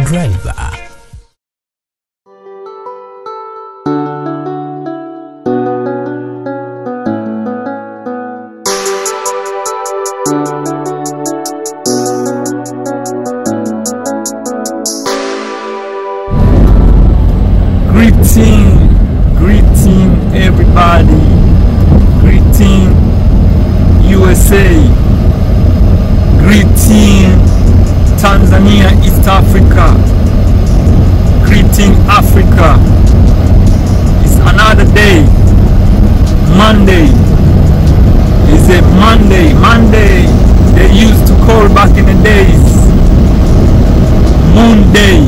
driver. Greeting everybody, greeting USA, greeting Tanzania, East Africa, greeting Africa. It's another day, Monday. It's a Monday they used to call back in the days Moon Day.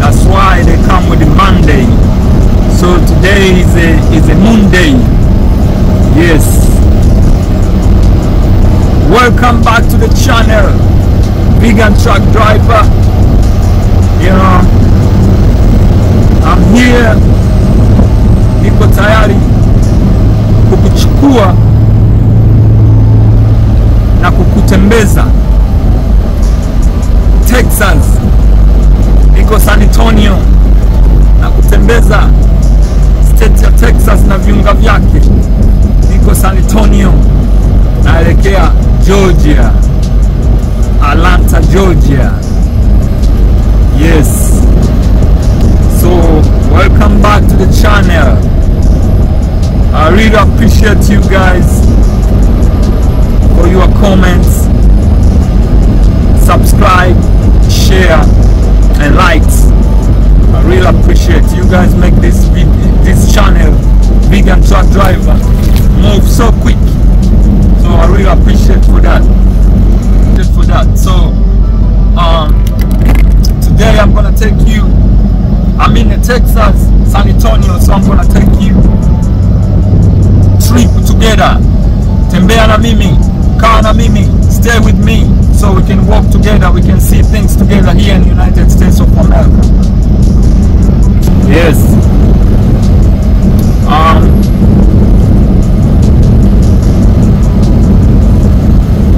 That's why they come with the Monday. So today is a Moon Day. Yes. Welcome back to the channel, Vegan Truck Driver. You know, I'm here. Niko tayari kukuchukua na kukutembeza Texas. Niko San Antonio na kutembeza state ya Texas na viunga vyake. Niko San Antonio naelekea Georgia, Atlanta, Georgia. Yes. So welcome back to the channel. I really appreciate you guys for your comments, subscribe, share and likes. I really appreciate you guys. Make this channel, Vegan Truck Driver, move so quick. So I really appreciate for that. So today I'm gonna take you. I'm in Texas, San Antonio, so I'm gonna take you trip together. Tembea na mimi, kaa na mimi, stay with me, so we can walk together, we can see things together here in the United States of America. Yes.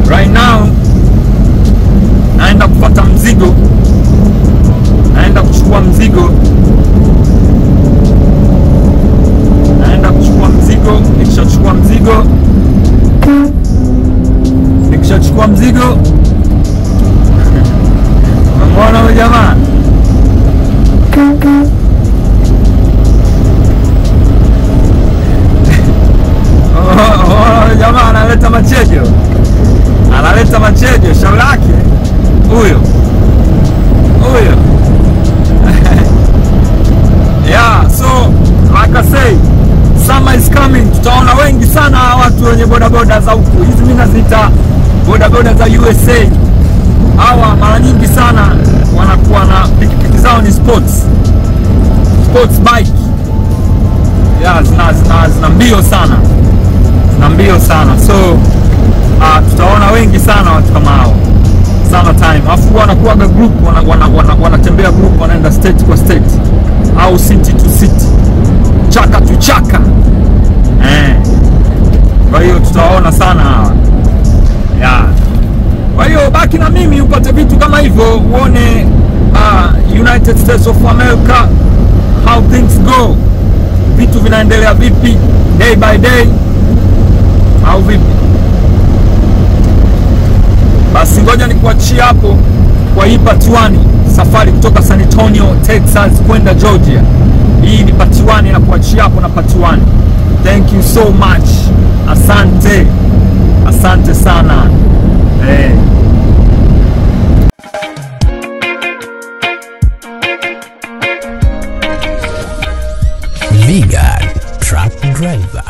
Right now naenda kupata mzigo, naenda kuchukua mzigo, nikishachukua mzigo, umeona huyu jamaa? Jamaa analeta machejo, shauri lake huyo. Yeah, so like I say, summer is coming. Tutaona wengi sana watu wenye bodaboda za huku. Hizi mimi naziita bodaboda za USA. Hawa mara nyingi sana wanakuwa na pikipiki zao ni sports bike. Yeah, zina mbio sana. So tutaona wengi sana watu kama hao summer time. Afu wanakuwa group, wanatembea group, wanaenda state kwa state au city to city, chaka to chaka. Kwa hiyo tutaona sana hawa. Yeah. Kwa hiyo baki na mimi upate vitu kama hivyo, uone United States of America, how things go. Vitu vinaendelea vipi day by day au vipi? Basi ngoja nikuachie hapo kwa hii part 1, safari kutoka San Antonio, Texas kwenda Georgia. Hii ni part 1 na kuachia hapo na part 1. Thank you so much. Asante sana. Vegan Truck Driver.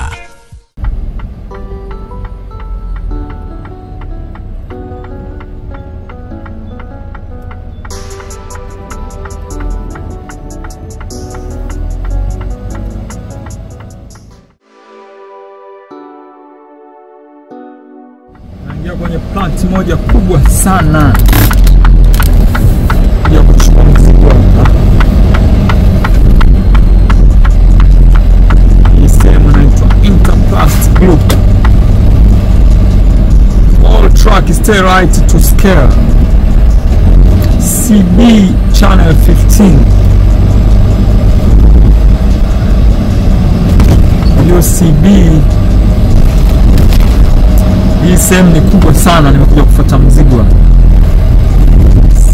Naingia kwenye plant moja kubwa sana ya kuchukua mzigo hapa. Hii sehemu inaitwa Interplast Group. All truck is stay right to scale. CB channel 15. UCB. Hii sehemu ni kubwa sana, nimekuja kufuata mzigo.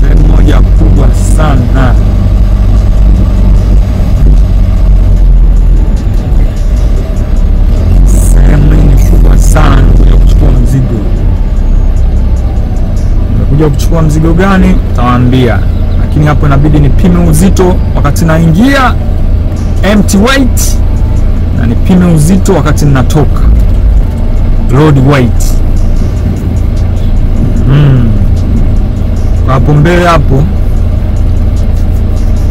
Sehemu moja kubwa sana. Sehemu ni kubwa sana, nimekuja kuchukua mzigo. Nimekuja kuchukua mzigo gani? Tawaambia. Lakini hapo inabidi nipime uzito wakati naingia empty weight, na nipime uzito wakati ninatoka load weight. Hapo mbele hapo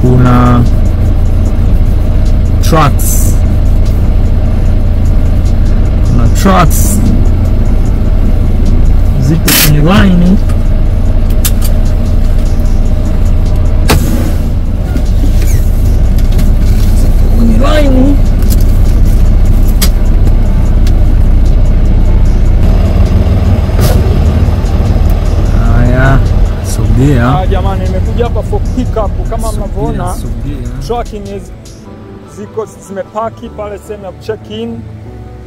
kuna trucks. Kuna trucks ziko kwenye line. Jamani, nimekuja hapa for pick up. Kama mnavyoona trucking ziko zimepaki pale sehemu ya check in,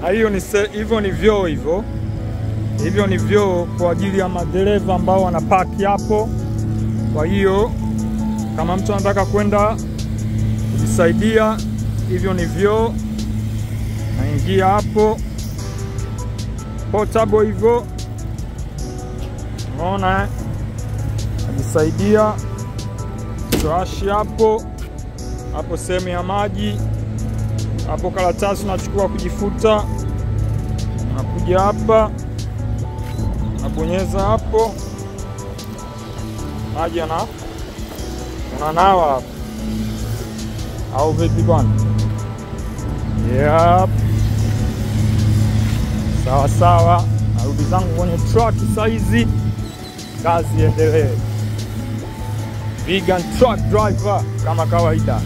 na hiyo ni hivyo ni vyoo hivyo ni vyoo kwa ajili ya madereva ambao wanapaki hapo. Kwa hiyo kama mtu anataka kwenda kujisaidia, hivyo ni vyoo, naingia hapo portable hivyo, unaona najisaidia. Trash hapo sehemu ya maji hapo, karatasi unachukua kujifuta, unakuja hapa unabonyeza hapo, maji unanawa hapo, au vipi bwana? Yep. Sawa sawa, narudi zangu kwenye truck saizi, kazi endelee. Vegan truck driver kama kawaida.